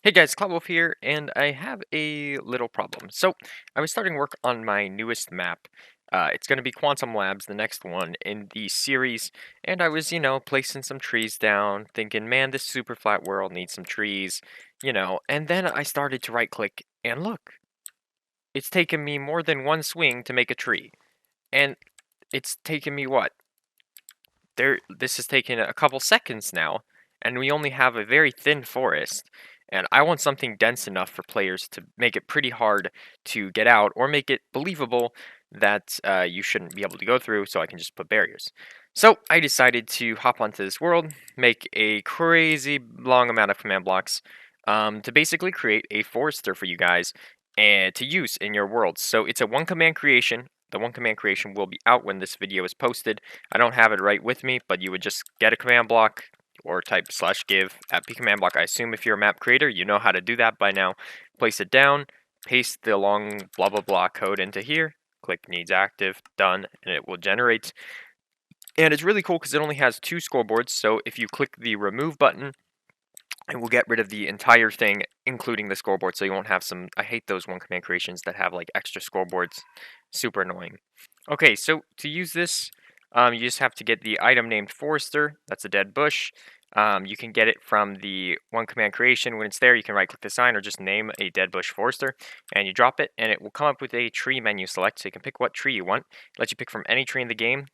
Hey guys, Cloudwolf here, and I have a little problem. So, I was starting work on my newest map. It's going to be Quantum Labs, the next one in the series, and I was, placing some trees down, thinking, man, this super flat world needs some trees, and then I started to right-click, and look, it's taken me more than one swing to make a tree. And it's taken me, what, this has taken a couple seconds now, and we only have a very thin forest. And I want something dense enough for players to make it pretty hard to get out, or make it believable that you shouldn't be able to go through, so I can just put barriers. So I decided to hop onto this world, make a crazy long amount of command blocks to basically create a forester for you guys and to use in your world. So it's a one command creation. The one command creation will be out when this video is posted. I don't have it right with me, but you would just get a command block or type /give at command block. I assume if you're a map creator, you know how to do that by now. Place it down, paste the long blah blah blah code into here, click needs active, done, and it will generate. And it's really cool because it only has two scoreboards, so if you click the remove button, it will get rid of the entire thing, including the scoreboard, so you won't have some. I hate those one command creations that have like extra scoreboards. Super annoying. Okay, so to use this, you just have to get the item named Forester. That's a dead bush. You can get it from the one command creation. When it's there, you can right click the sign or just name a dead bush Forester, and you drop it, and it will come up with a tree menu select, so you can pick what tree you want. It lets you pick from any tree in the game: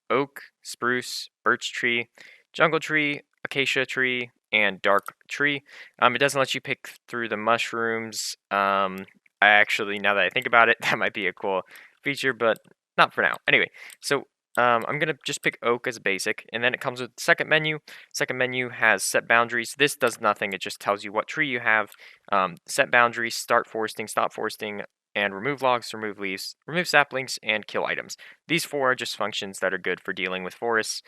oak, spruce, birch tree, jungle tree, acacia tree, and dark tree. It doesn't let you pick through the mushrooms. I actually, now that I think about it, that might be a cool feature, but not for now. Anyway, so I'm gonna just pick oak as a basic, and then it comes with the second menu. Second menu has set boundaries. This does nothing. It just tells you what tree you have. Set boundaries, start foresting, stop foresting, and remove logs, remove leaves, remove saplings, and kill items. These four are just functions that are good for dealing with forests.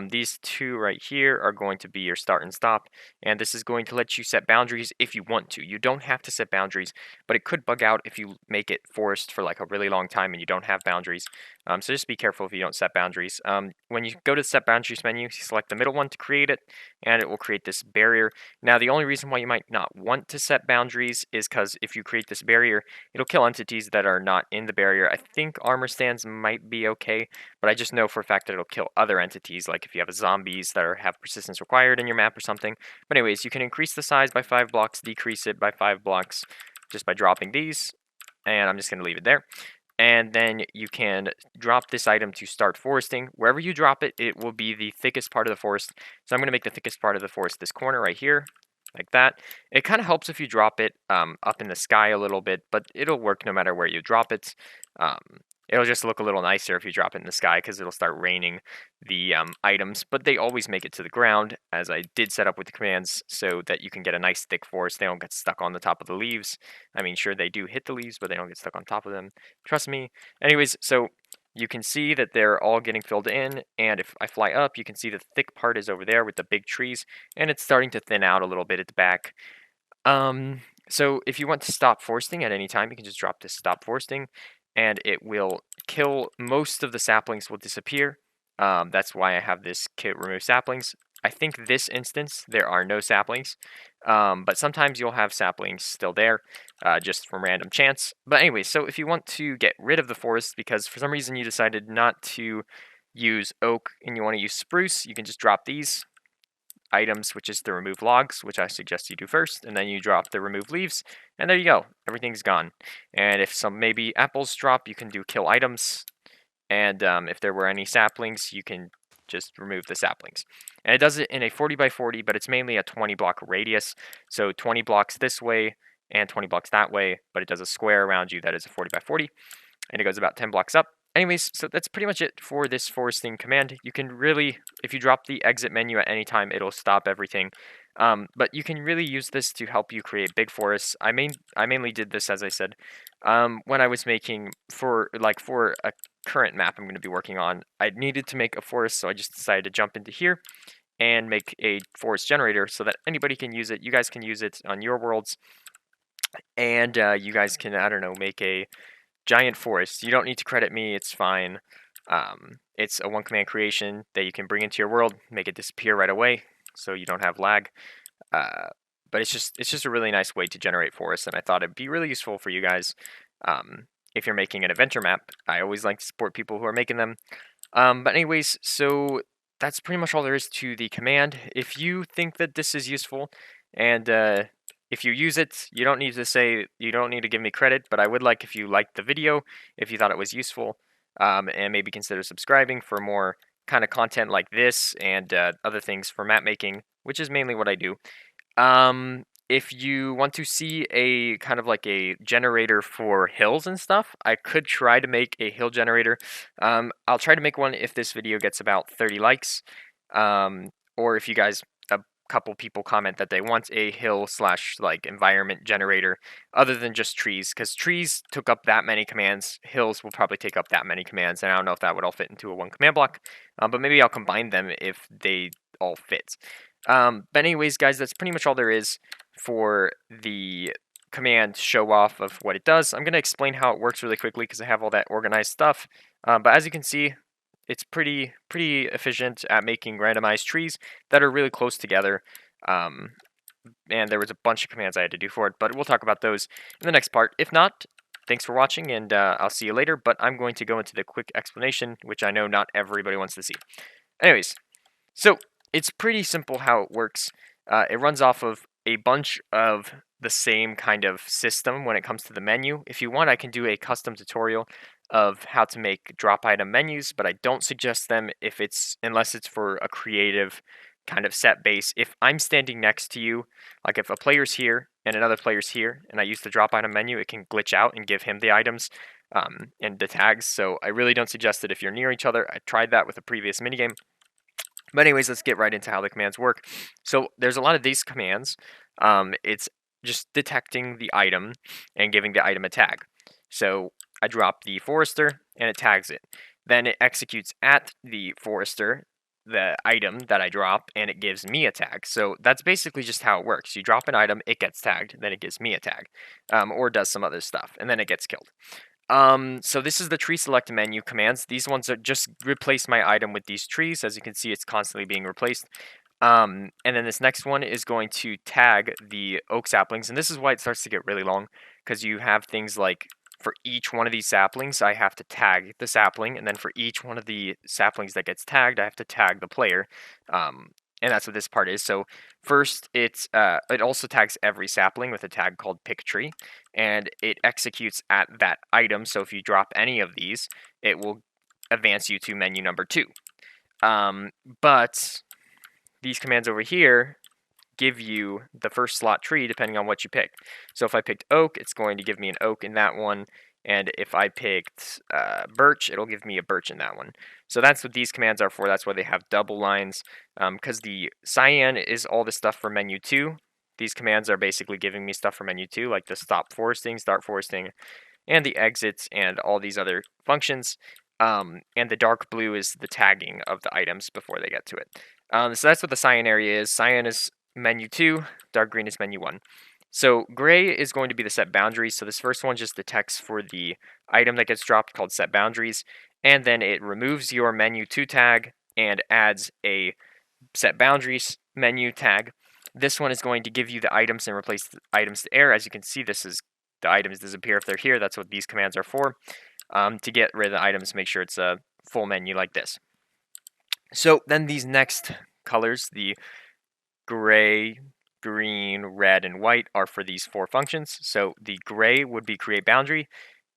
These two right here are going to be your start and stop, and this is going to let you set boundaries if you want to. You don't have to set boundaries, but it could bug out if you make it forest for like a really long time and you don't have boundaries. So just be careful if you don't set boundaries. When you go to the set boundaries menu, you select the middle one to create it, and it will create this barrier. Now, the only reason why you might not want to set boundaries is because if you create this barrier, it'll kill entities that are not in the barrier. I think armor stands might be okay, but I just know for a fact that it'll kill other entities, like if you have zombies that have persistence required in your map or something. But anyways, you can increase the size by 5 blocks, decrease it by 5 blocks just by dropping these, and I'm just going to leave it there. And then you can drop this item to start foresting. Wherever you drop it, it will be the thickest part of the forest. So I'm going to make the thickest part of the forest this corner right here, like that. It kind of helps if you drop it up in the sky a little bit, but it'll work no matter where you drop it. Um, It'll just look a little nicer if you drop it in the sky because it'll start raining the items, but they always make it to the ground, as I did set up with the commands so that you can get a nice thick forest. They don't get stuck on the top of the leaves. I mean, sure, they do hit the leaves, but they don't get stuck on top of them. Trust me. Anyways, so you can see that they're all getting filled in, and if I fly up, you can see the thick part is over there with the big trees, and it's starting to thin out a little bit at the back. So if you want to stop foresting at any time, you can just drop this stop foresting, and it will kill most of the saplings will disappear. That's why I have this kit remove saplings. I think this instance there are no saplings, but sometimes you'll have saplings still there, just from random chance. But anyway, so if you want to get rid of the forest because for some reason you decided not to use oak and you want to use spruce, you can just drop these items, which is the remove logs, which I suggest you do first, and then you drop the remove leaves, and there you go. Everything's gone. And if some maybe apples drop, you can do kill items, and if there were any saplings, you can just remove the saplings. And it does it in a 40 by 40, but it's mainly a 20 block radius, so 20 blocks this way and 20 blocks that way, but it does a square around you that is a 40 by 40, and it goes about 10 blocks up. Anyways, so that's pretty much it for this foresting command. You can really, if you drop the exit menu at any time, it'll stop everything. But you can really use this to help you create big forests. I mainly did this, as I said, when I was making for a current map I'm going to be working on. I needed to make a forest, so I just decided to jump into here and make a forest generator so that anybody can use it. You guys can use it on your worlds, and you guys can, I don't know, make a giant forest. You don't need to credit me, it's fine. It's a one command creation that you can bring into your world, make it disappear right away so you don't have lag. Uh, but it's just a really nice way to generate forests, and I thought it'd be really useful for you guys if you're making an adventure map. I always like to support people who are making them. But anyways, so that's pretty much all there is to the command. If you think that this is useful, and if you use it, you don't need to give me credit, but I would like if you liked the video, if you thought it was useful, and maybe consider subscribing for more kind of content like this and other things for map making, which is mainly what I do. If you want to see a kind of like a generator for hills and stuff, I could try to make a hill generator. I'll try to make one if this video gets about 30 likes. Or if you guys, a couple people comment that they want a hill slash like environment generator other than just trees, because trees took up that many commands. Hills will probably take up that many commands, and I don't know if that would all fit into a one command block. But maybe I'll combine them if they all fit. But anyways, guys, that's pretty much all there is for the command show off of what it does. I'm going to explain how it works really quickly because I have all that organized stuff. But as you can see, it's pretty efficient at making randomized trees that are really close together. And there was a bunch of commands I had to do for it, but we'll talk about those in the next part. If not, thanks for watching, and I'll see you later. But I'm going to go into the quick explanation, which I know not everybody wants to see. Anyways, so it's pretty simple how it works. It runs off of a bunch of the same kind of system when it comes to the menu. If you want, I can do a custom tutorial of how to make drop item menus, but I don't suggest them unless it's for a creative kind of set base. If I'm standing next to you, like if a player's here and another player's here, and I use the drop item menu, it can glitch out and give him the items and the tags. So I really don't suggest it if you're near each other. I tried that with a previous minigame. But anyways, let's get right into how the commands work. So there's a lot of these commands. It's just detecting the item and giving the item a tag. So I drop the forester and it tags it. Then it executes at the forester, the item that I drop, and it gives me a tag. So that's basically just how it works. You drop an item, it gets tagged, then it gives me a tag, or does some other stuff, and then it gets killed. So this is the tree select menu commands. These ones are just replace my item with these trees. As you can see, it's constantly being replaced. And then this next one is going to tag the oak saplings. And this is why it starts to get really long, because you have things like for each one of these saplings, I have to tag the sapling. And then for each one of the saplings that gets tagged, I have to tag the player. And that's what this part is. So first, it also tags every sapling with a tag called pick tree, and it executes at that item. So if you drop any of these, it will advance you to menu number 2. But these commands over here give you the first slot tree depending on what you pick. So if I picked oak, it's going to give me an oak in that one. And if I picked birch, it'll give me a birch in that one. So that's what these commands are for. That's why they have double lines, because the cyan is all the stuff for menu 2. These commands are basically giving me stuff for menu 2, like the stop foresting, start foresting, and the exits, and all these other functions. And the dark blue is the tagging of the items before they get to it. So that's what the cyan area is. Cyan is menu 2, dark green is menu 1. So gray is going to be the set boundaries. So this first one just detects for the item that gets dropped called set boundaries, and then it removes your menu 2 tag and adds a set boundaries menu tag. This one is going to give you the items and replace the items to air. As you can see, this is the items disappear if they're here. That's what these commands are for. To get rid of the items, make sure it's a full menu like this. So then these next colors, the gray, green, red, and white, are for these 4 functions. So the gray would be create boundary,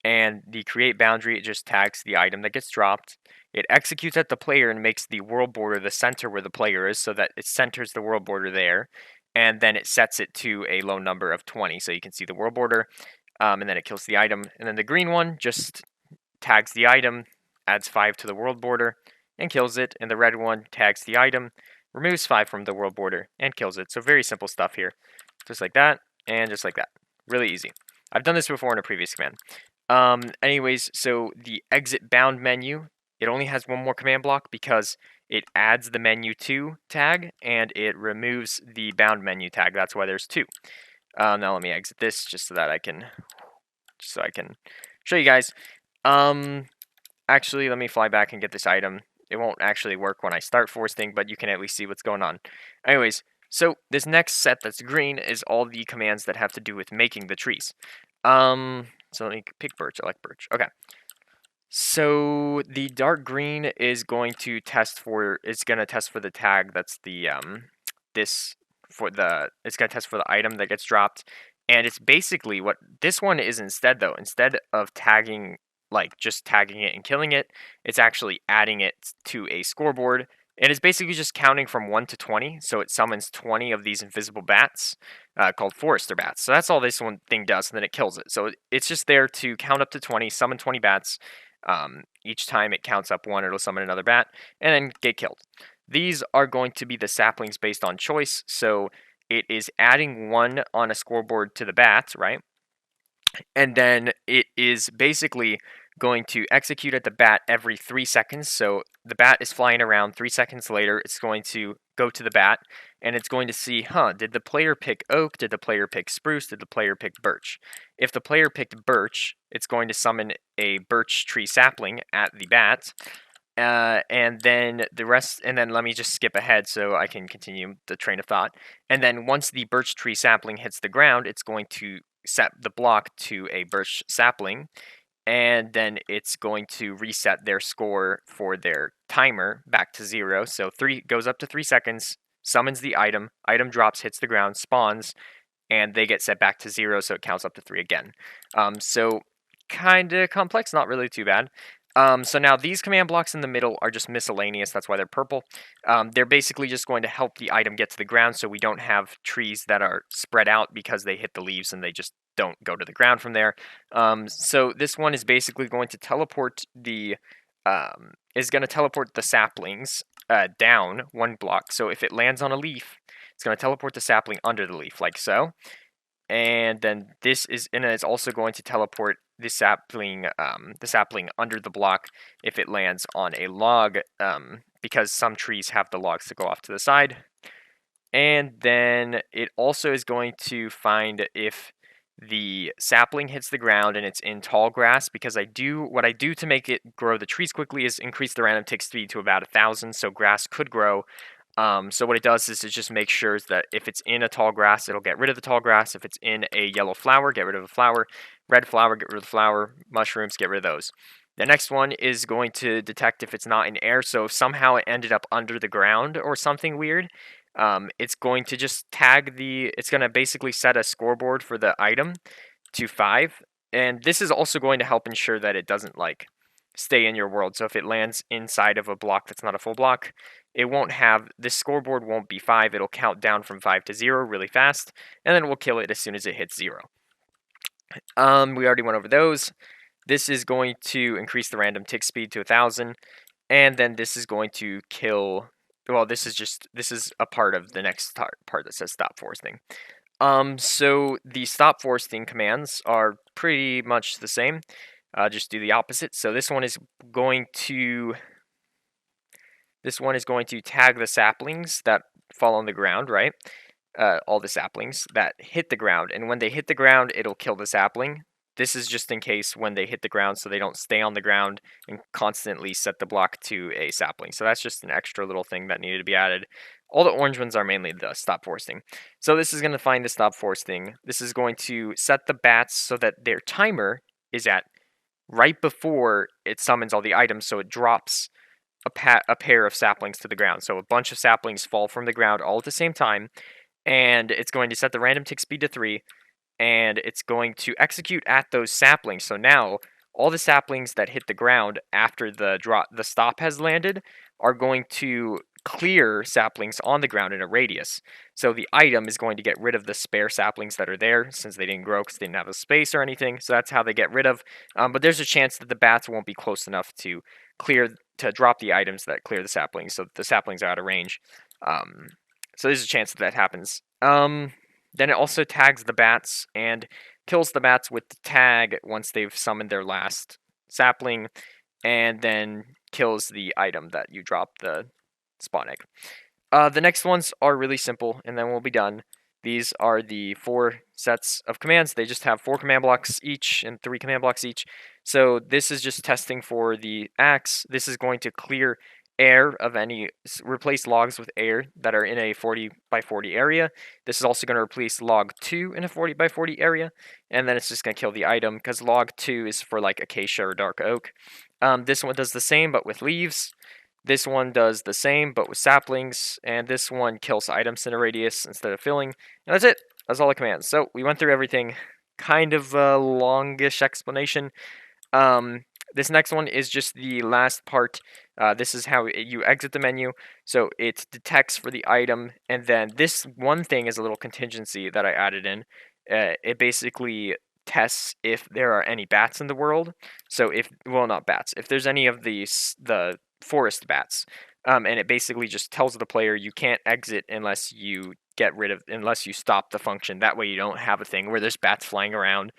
and the create boundary, it just tags the item that gets dropped. It executes at the player and makes the world border the center where the player is, so that it centers the world border there, and then it sets it to a low number of 20, so you can see the world border, and then it kills the item. And then the green one just tags the item, adds 5 to the world border, and kills it. And the red one tags the item, removes 5 from the world border, and kills it. So very simple stuff here. Just like that, and just like that. Really easy. I've done this before in a previous command. Anyways, so the exit bound menu, it only has one more command block because it adds the menu 2 tag, and it removes the bound menu tag. That's why there's 2. Now let me exit this just so that I can show you guys. Actually, let me fly back and get this item. It won't actually work when I start foresting, but you can at least see what's going on. Anyways, So this next set that's green is all the commands that have to do with making the trees. So let me pick birch. I like birch. Okay. So the dark green is going to test for. It's going to test for the tag. That's the this for the. It's going to test for the item that gets dropped, and it's basically what this one is instead though. Instead of tagging like just tagging it and killing it, it's actually adding it to a scoreboard. And it's basically just counting from 1 to 20, so it summons 20 of these invisible bats called Forester bats. So that's all this one thing does, and then it kills it. So it's just there to count up to 20, summon 20 bats, each time it counts up one, it'll summon another bat, and then get killed. These are going to be the saplings based on choice, so it is adding one on a scoreboard to the bat, right? And then it is basically going to execute at the bat every 3 seconds. So the bat is flying around. 3 seconds later, it's going to go to the bat, and it's going to see, did the player pick oak? Did the player pick spruce? Did the player pick birch? If the player picked birch, it's going to summon a birch tree sapling at the bat. And then the rest, and then let me just skip ahead so I can continue the train of thought. And then once the birch tree sapling hits the ground, it's going to set the block to a birch sapling, and then it's going to reset their score for their timer back to 0. So 3 goes up to 3 seconds, summons the item drops, hits the ground, spawns, and they get set back to 0, so it counts up to 3 again. So kind of complex, not really too bad. So now these command blocks in the middle are just miscellaneous, that's why they're purple. They're basically just going to help the item get to the ground so we don't have trees that are spread out because they hit the leaves and they just don't go to the ground from there. So this one is basically going to teleport the saplings down 1 block. So if it lands on a leaf, it's going to teleport the sapling under the leaf, like so. And then it's also going to teleport the sapling under the block if it lands on a log, because some trees have the logs to go off to the side. And then it also is going to find if the sapling hits the ground and it's in tall grass, because what I do to make it grow the trees quickly is increase the random tick speed to about 1,000, so grass could grow. So what it does is it just makes sure that if it's in a tall grass, it'll get rid of the tall grass. If it's in a yellow flower, get rid of the flower. Red flower, get rid of the flower. Mushrooms, get rid of those. The next one is going to detect if it's not in air. So if somehow it ended up under the ground or something weird, it's going to just it's going to basically set a scoreboard for the item to 5. And this is also going to help ensure that it doesn't stay in your world. So if it lands inside of a block that's not a full block, this scoreboard won't be 5. It'll count down from 5 to 0 really fast, and then we'll kill it as soon as it hits 0. We already went over those. This is going to increase the random tick speed to 1,000, and then this is going to kill. Well, this is a part of the next part that says stop foresting. So the stop foresting commands are pretty much the same. Just do the opposite. So this one is going to tag the saplings that fall on the ground, right? All the saplings that hit the ground, and when they hit the ground, it'll kill the sapling. This is just in case when they hit the ground so they don't stay on the ground and constantly set the block to a sapling. So that's just an extra little thing that needed to be added. All the orange ones are mainly the stop foresting. So this is going to find the stop foresting. This is going to set the bats so that their timer is at right before it summons all the items, so it drops a pair of saplings to the ground. So a bunch of saplings fall from the ground all at the same time, and it's going to set the random tick speed to 3, and it's going to execute at those saplings. So now all the saplings that hit the ground after the stop has landed are going to clear saplings on the ground in a radius. So the item is going to get rid of the spare saplings that are there since they didn't grow because they didn't have a space or anything. So that's how they get rid of. But there's a chance that the bats won't be close enough to drop the items that clear the saplings, so the saplings are out of range. So there's a chance that happens. Then it also tags the bats and kills the bats with the tag once they've summoned their last sapling, and then kills the item that you drop the spawn egg. The next ones are really simple, and then we'll be done. These are the 4 sets of commands. They just have 4 command blocks each and 3 command blocks each. So this is just testing for the axe. This is going to clear air of any, replace logs with air that are in a 40 by 40 area. This is also going to replace log 2 in a 40 by 40 area, and then it's just going to kill the item because log 2 is for like acacia or dark oak. This one does the same but with leaves. This one does the same but with saplings, and this one kills items in a radius instead of filling. And that's it. That's all the commands. So we went through everything. Kind of a longish explanation. Um, this next one is just the last part. This is how you exit the menu. So it detects for the item, and then this one thing is a little contingency that I added in. It basically tests if there are any bats in the world. So if, well, not bats, if there's any of the forest bats, and it basically just tells the player you can't exit unless you unless you stop the function. That way you don't have a thing where there's bats flying around,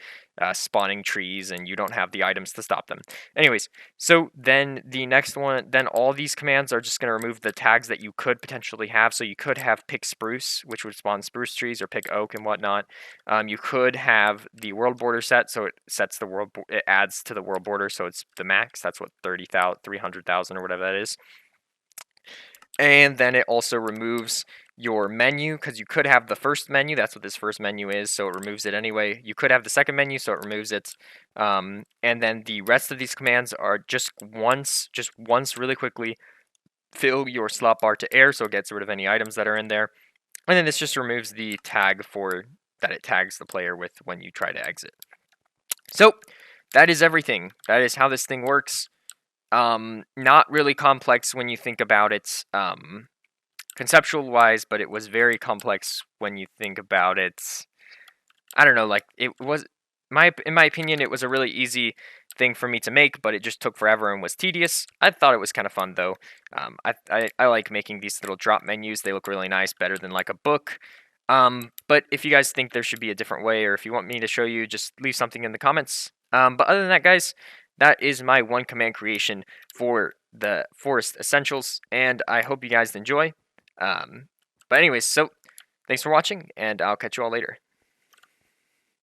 spawning trees, and you don't have the items to stop them. Anyways, so then the next one, then all these commands are just going to remove the tags that you could potentially have. So you could have pick spruce, which would spawn spruce trees, or pick oak and whatnot. You could have the world border set, so it sets the it adds to the world border, so it's the max. That's what 30,000, 300,000 or whatever that is. And then it also removes your menu, because you could have the first menu. That's what this first menu is, so it removes it anyway. You could have the second menu, so it removes it. And then the rest of these commands are just once really quickly, fill your slot bar to air, so it gets rid of any items that are in there. And then this just removes the tag for that it tags the player with when you try to exit. So that is everything. That is how this thing works. Not really complex when you think about it, conceptual wise, but it was very complex when you think about it. I don't know, like it was in my opinion, it was a really easy thing for me to make, but it just took forever and was tedious. I thought it was kind of fun though. I like making these little drop menus. They look really nice, better than like a book. But if you guys think there should be a different way, or if you want me to show you, just leave something in the comments. But other than that, guys, that is my one command creation for the Forest Essentials, and I hope you guys enjoy. But anyways, so thanks for watching, and I'll catch you all later.